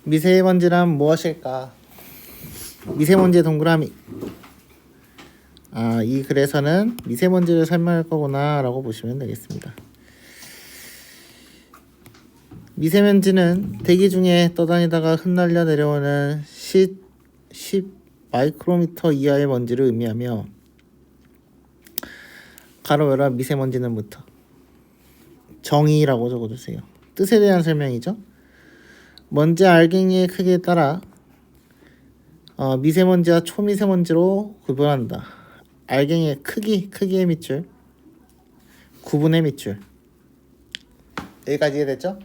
미세먼지란 무엇일까? 미세먼지의 동그라미. 이 글에서는 미세먼지를 설명할 거구나 라고 보시면 되겠습니다. 미세먼지는 대기 중에 떠다니다가 흩날려 내려오는 10 마이크로미터 이하의 먼지를 의미하며 가로 열어 미세먼지는부터 정의라고 적어주세요. 뜻에 대한 설명이죠. 먼지 알갱이의 크기에 따라 미세먼지와 초미세먼지로 구분한다. 알갱이의 크기의 밑줄, 구분의 밑줄. 여기까지 이해됐죠?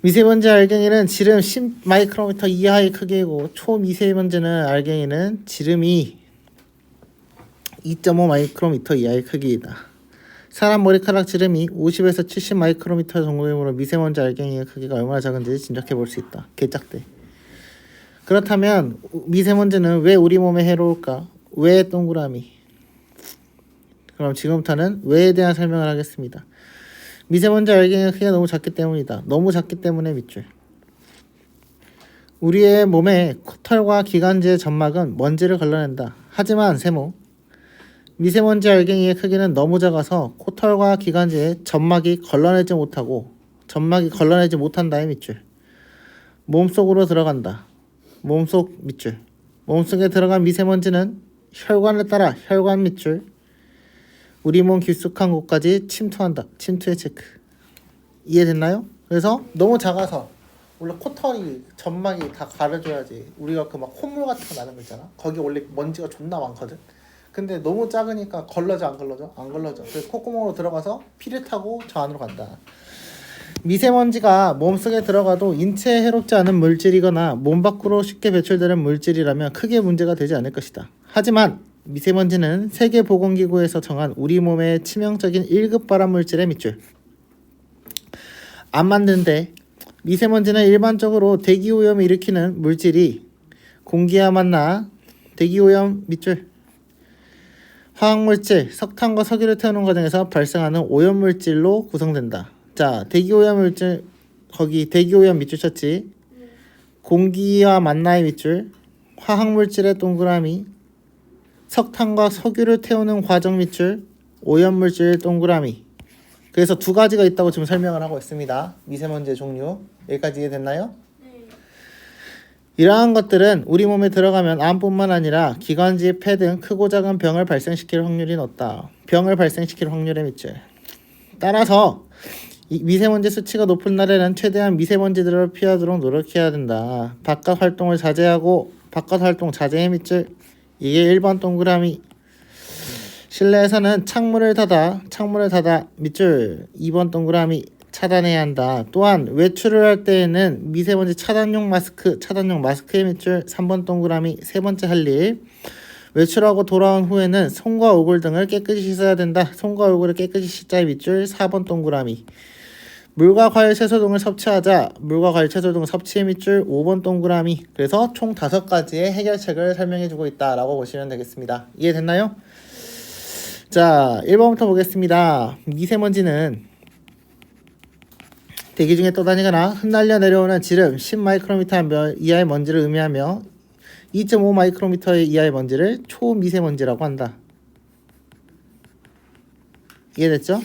미세먼지 알갱이는 지름 10 마이크로미터 이하의 크기이고 초미세먼지는 알갱이는 지름이 2.5 마이크로미터 이하의 크기이다. 사람 머리카락 지름이 50에서 70 마이크로미터 정도이므로 미세먼지 알갱이의 크기가 얼마나 작은지 짐작해 볼 수 있다. 개짝대. 그렇다면 미세먼지는 왜 우리 몸에 해로울까? 왜 동그라미? 그럼 지금부터는 왜에 대한 설명을 하겠습니다. 미세먼지 알갱이의 크기가 너무 작기 때문이다. 너무 작기 때문에 밑줄. 우리의 몸의 코털과 기관지의 점막은 먼지를 걸러낸다. 하지만 세모, 미세먼지 알갱이의 크기는 너무 작아서 코털과 기관지의 점막이 걸러내지 못한다의 밑줄. 몸속으로 들어간다. 몸속 밑줄. 몸속에 들어간 미세먼지는 혈관을 따라 혈관 밑줄. 우리 몸 깊숙한 곳까지 침투한다. 침투의 체크. 이해됐나요? 그래서 너무 작아서 원래 코털이 점막이 다 가려줘야지 우리가 그 막 콧물 같은 거 나는 거 있잖아. 거기 원래 먼지가 존나 많거든. 근데 너무 작으니까 걸러져 안 걸러져? 안 걸러져. 그래서 콧구멍으로 들어가서 피를 타고 저 안으로 간다. 미세먼지가 몸속에 들어가도 인체에 해롭지 않은 물질이거나 몸 밖으로 쉽게 배출되는 물질이라면 크게 문제가 되지 않을 것이다. 하지만 미세먼지는 세계보건기구에서 정한 우리 몸의 치명적인 1급 발암 물질의 밑줄. 안 맞는데 미세먼지는 일반적으로 대기오염을 일으키는 물질이 공기와 만나 대기오염 밑줄. 화학물질, 석탄과 석유를 태우는 과정에서 발생하는 오염물질로 구성된다. 자, 대기오염 물질, 거기 대기오염 밑줄 쳤지. 공기와 만나의 밑줄, 화학물질의 동그라미, 석탄과 석유를 태우는 과정 밑줄, 오염물질 동그라미. 그래서 두 가지가 있다고 지금 설명을 하고 있습니다. 미세먼지의 종류. 여기까지 이해됐나요? 이러한 것들은 우리 몸에 들어가면 암뿐만 아니라 기관지, 폐 등 크고 작은 병을 발생시킬 확률이 높다. 병을 발생시킬 확률의 밑줄. 따라서 이 미세먼지 수치가 높은 날에는 최대한 미세먼지들을 피하도록 노력해야 된다. 바깥 활동 자제의 밑줄. 이게 1번 동그라미. 실내에서는 창문을 닫아 밑줄. 2번 동그라미. 차단해야 한다. 또한 외출을 할 때에는 미세먼지 차단용 마스크의 밑줄. 3번 동그라미. 세 번째 할 일. 외출하고 돌아온 후에는 손과 얼굴 등을 깨끗이 씻어야 된다. 손과 얼굴을 깨끗이 씻자의 밑줄. 4번 동그라미. 물과 과일, 채소 등을 섭취하자. 물과 과일, 채소 등 섭취의 밑줄. 5번 동그라미. 그래서 총 5가지의 해결책을 설명해주고 있다라고 보시면 되겠습니다. 이해됐나요? 자, 1번부터 보겠습니다. 미세먼지는 대기 중에 떠다니거나 흩날려 내려오는 지름 10 마이크로미터 이하의 먼지를 의미하며 2.5 마이크로미터 이하의 먼지를 초미세먼지라고 한다. 이해됐죠?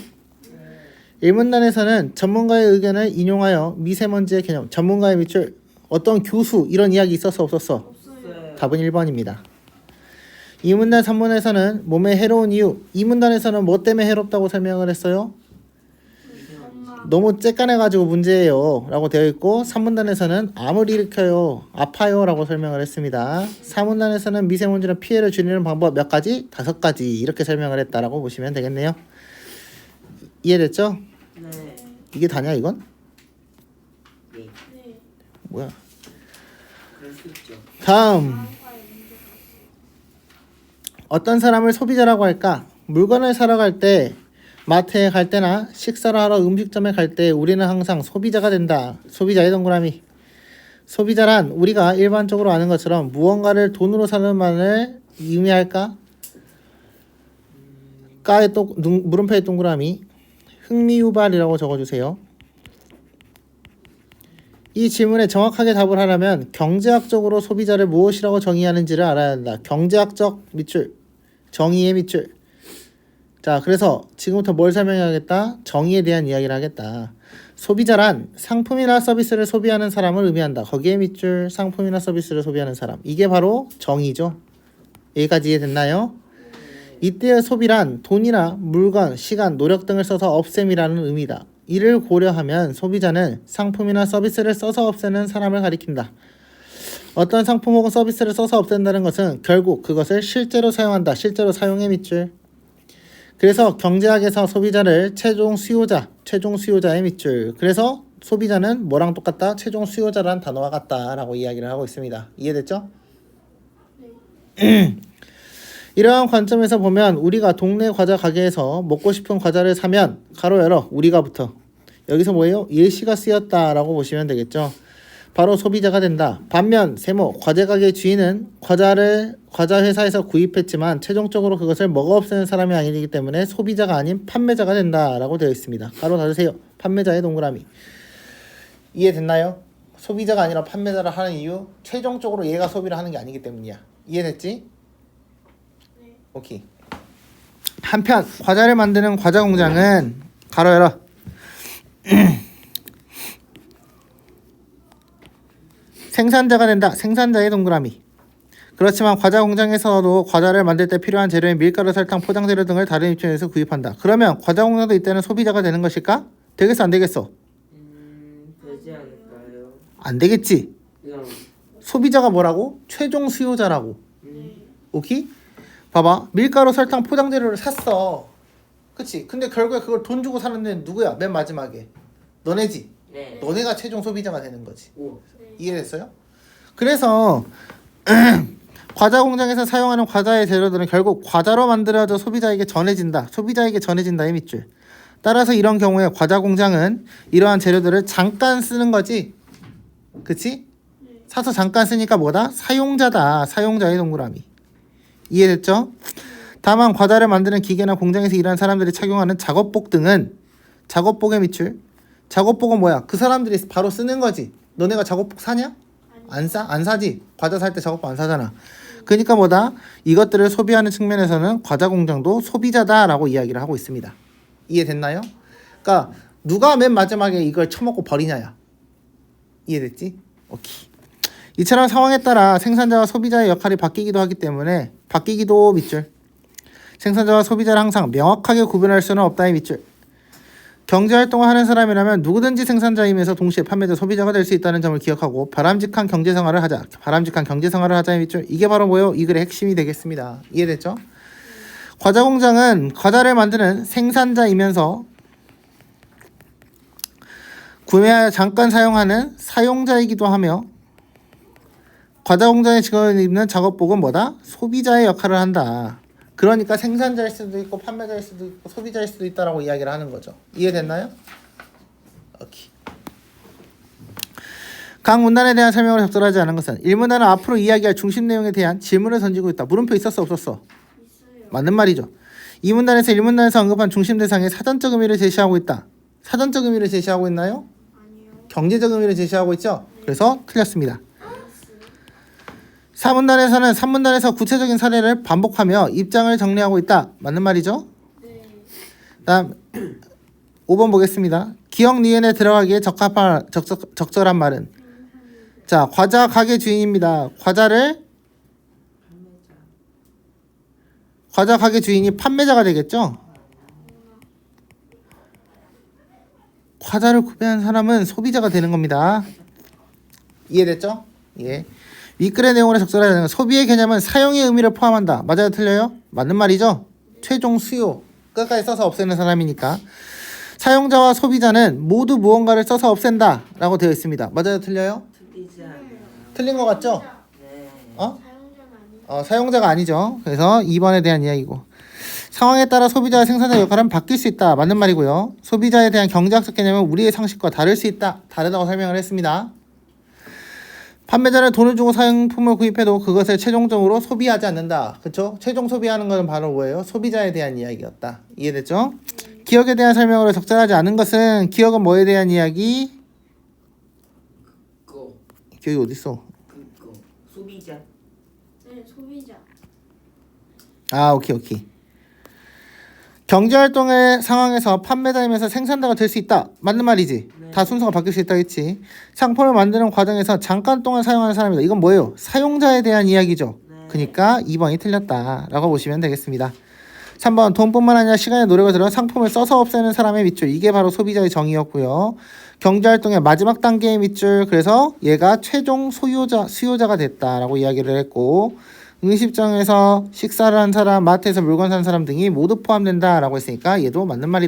일문단에서는 전문가의 의견을 인용하여 미세먼지의 개념, 전문가의 밑줄, 어떤 교수 이런 이야기 있었어 없었어? 없어요. 답은 1번입니다. 이문단 3문에서는 몸에 해로운 이유, 이문단에서는 뭐 때문에 해롭다고 설명을 했어요? 너무 쬐깐해가지고 문제예요 라고 되어 있고, 3문단에서는 암을 일으켜요, 아파요 라고 설명을 했습니다. 4문단에서는 미세먼지는 피해를 줄이는 방법 몇 가지? 5가지 이렇게 설명을 했다라고 보시면 되겠네요. 이해됐죠? 네. 이게 다냐 이건? 네. 뭐야? 그럴 수 있죠. 다음, 어떤 사람을 소비자라고 할까? 물건을 사러 갈 때, 마트에 갈 때나 식사를 하러 음식점에 갈 때 우리는 항상 소비자가 된다. 소비자의 동그라미. 소비자란 우리가 일반적으로 아는 것처럼 무언가를 돈으로 사는 말을 의미할까? 물음표의 동그라미. 흥미유발이라고 적어주세요. 이 질문에 정확하게 답을 하려면 경제학적으로 소비자를 무엇이라고 정의하는지를 알아야 한다. 경제학적 밑줄, 정의의 밑줄. 자, 그래서 지금부터 뭘 설명해야겠다? 정의에 대한 이야기를 하겠다. 소비자란 상품이나 서비스를 소비하는 사람을 의미한다. 거기에 밑줄, 상품이나 서비스를 소비하는 사람. 이게 바로 정의죠. 여기까지 이해됐나요? 이때의 소비란 돈이나 물건, 시간, 노력 등을 써서 없앰이라는 의미다. 이를 고려하면 소비자는 상품이나 서비스를 써서 없애는 사람을 가리킨다. 어떤 상품 혹은 서비스를 써서 없앤다는 것은 결국 그것을 실제로 사용한다. 실제로 사용의 밑줄. 그래서 경제학에서 소비자를 최종 수요자의 밑줄. 그래서 소비자는 뭐랑 똑같다? 최종 수요자라는 단어와 같다라고 이야기를 하고 있습니다. 이해됐죠? 이러한 관점에서 보면 우리가 동네 과자 가게에서 먹고 싶은 과자를 사면 가로 열어 우리가부터 여기서 뭐예요? 예시가 쓰였다라고 보시면 되겠죠. 바로 소비자가 된다. 반면 세모 과자 가게 주인은 과자 회사에서 구입했지만 최종적으로 그것을 먹어 없애는 사람이 아니기 때문에 소비자가 아닌 판매자가 된다라고 되어 있습니다. 가로 닫으세요. 판매자의 동그라미. 이해됐나요? 소비자가 아니라 판매자를 하는 이유 최종적으로 얘가 소비를 하는 게 아니기 때문이야. 이해됐지? 오케이. 한편 과자를 만드는 과자 공장은 가로 열어 생산자가 된다. 생산자의 동그라미. 그렇지만 과자 공장에서도 과자를 만들 때 필요한 재료인 밀가루, 설탕, 포장재료 등을 다른 입장에서 구입한다. 그러면 과자 공장도 이때는 소비자가 되는 것일까? 되겠어 안 되겠어? 되지 않을까요? 안 되겠지. 그냥 소비자가 뭐라고? 최종 수요자라고. 오케이? 봐봐. 밀가루, 설탕, 포장재료를 샀어. 그치? 근데 결국에 그걸 돈 주고 사는 데는 누구야? 맨 마지막에. 너네지? 네. 너네가 최종 소비자가 되는 거지. 오. 이해됐어요? 그래서 과자 공장에서 사용하는 과자의 재료들은 결국 과자로 만들어져 소비자에게 전해진다. 소비자에게 전해진다의 밑줄. 따라서 이런 경우에 과자 공장은 이러한 재료들을 잠깐 쓰는 거지. 그치? 사서 잠깐 쓰니까 뭐다? 사용자다. 사용자의 동그라미. 이해됐죠? 다만 과자를 만드는 기계나 공장에서 일하는 사람들이 착용하는 작업복 등은 작업복의 밑줄. 작업복은 뭐야? 그 사람들이 바로 쓰는 거지. 너네가 작업복 사냐? 안 사? 안 사지. 과자 살 때 작업복 안 사잖아. 그러니까 뭐다? 이것들을 소비하는 측면에서는 과자 공장도 소비자다라고 이야기를 하고 있습니다. 이해됐나요? 그러니까 누가 맨 마지막에 이걸 처먹고 버리냐야. 이해됐지? 오케이. 이처럼 상황에 따라 생산자와 소비자의 역할이 바뀌기도 하기 때문에 바뀌기도 밑줄. 생산자와 소비자를 항상 명확하게 구분할 수는 없다의 밑줄. 경제활동을 하는 사람이라면 누구든지 생산자이면서 동시에 판매자, 소비자가 될 수 있다는 점을 기억하고 바람직한 경제생활을 하자의 밑줄. 이게 바로 뭐예요? 이 글의 핵심이 되겠습니다. 이해됐죠? 과자 공장은 과자를 만드는 생산자이면서 구매하여 잠깐 사용하는 사용자이기도 하며 과자 공장의 직원을 입는 작업복은 뭐다? 소비자의 역할을 한다. 그러니까 생산자일 수도 있고 판매자일 수도 있고 소비자일 수도 있다라고 이야기를 하는 거죠. 이해됐나요? 오케이. 각 문단에 대한 설명을 적절하지 않은 것은 1문단은 앞으로 이야기할 중심 내용에 대한 질문을 던지고 있다. 물음표 있었어 없었어? 있어요. 맞는 말이죠. 2문단에서 1문단에서 언급한 중심 대상에 사전적 의미를 제시하고 있다. 사전적 의미를 제시하고 있나요? 아니요. 경제적 의미를 제시하고 있죠? 그래서 틀렸습니다. 4문단에서는 3문단에서 구체적인 사례를 반복하며 입장을 정리하고 있다. 맞는 말이죠? 네. 다음 5번 보겠습니다. 기억 니은에 들어가기에 적절한 말은 자 과자 가게 주인입니다. 과자 가게 주인이 판매자가 되겠죠? 과자를 구매한 사람은 소비자가 되는 겁니다. 이해됐죠? 예. 윗글의 내용으로 적절하지 않은 것. 소비의 개념은 사용의 의미를 포함한다. 맞아요? 틀려요? 맞는 말이죠? 최종 수요. 끝까지 써서 없애는 사람이니까. 사용자와 소비자는 모두 무언가를 써서 없앤다 라고 되어 있습니다. 맞아요? 틀려요? 틀리지 않아요. 틀린 것 같죠? 네. 어? 사용자가 아니에요. 사용자가 아니죠. 그래서 2번에 대한 이야기고. 상황에 따라 소비자와 생산자 역할은 바뀔 수 있다. 맞는 말이고요. 소비자에 대한 경제학적 개념은 우리의 상식과 다를 수 있다. 다르다고 설명을 했습니다. 판매자는 돈을 주고 상품을 구입해도 그것을 최종적으로 소비하지 않는다. 그렇죠? 최종 소비하는 것은 바로 뭐예요? 소비자에 대한 이야기였다. 이해됐죠? 기억에 대한 설명으로 적절하지 않은 것은 기억은 뭐에 대한 이야기? 기억이 어딨어? 그거 소비자. 네, 소비자. 아, 오케이. 경제활동의 상황에서 판매자이면서 생산자가 될 수 있다. 맞는 말이지. 네. 다 순서가 바뀔 수 있다 했지. 상품을 만드는 과정에서 잠깐 동안 사용하는 사람이다. 이건 뭐예요? 사용자에 대한 이야기죠. 네. 그러니까 2번이 틀렸다라고 보시면 되겠습니다. 3번 돈뿐만 아니라 시간의 노력을 들여 상품을 써서 없애는 사람의 밑줄. 이게 바로 소비자의 정의였고요. 경제활동의 마지막 단계의 밑줄. 그래서 얘가 최종 수요자가 됐다라고 이야기를 했고, 음식점에서 식사를 한 사람, 마트에서 물건 산 사람 등이 모두 포함된다라고 했으니까 얘도 맞는 말이다.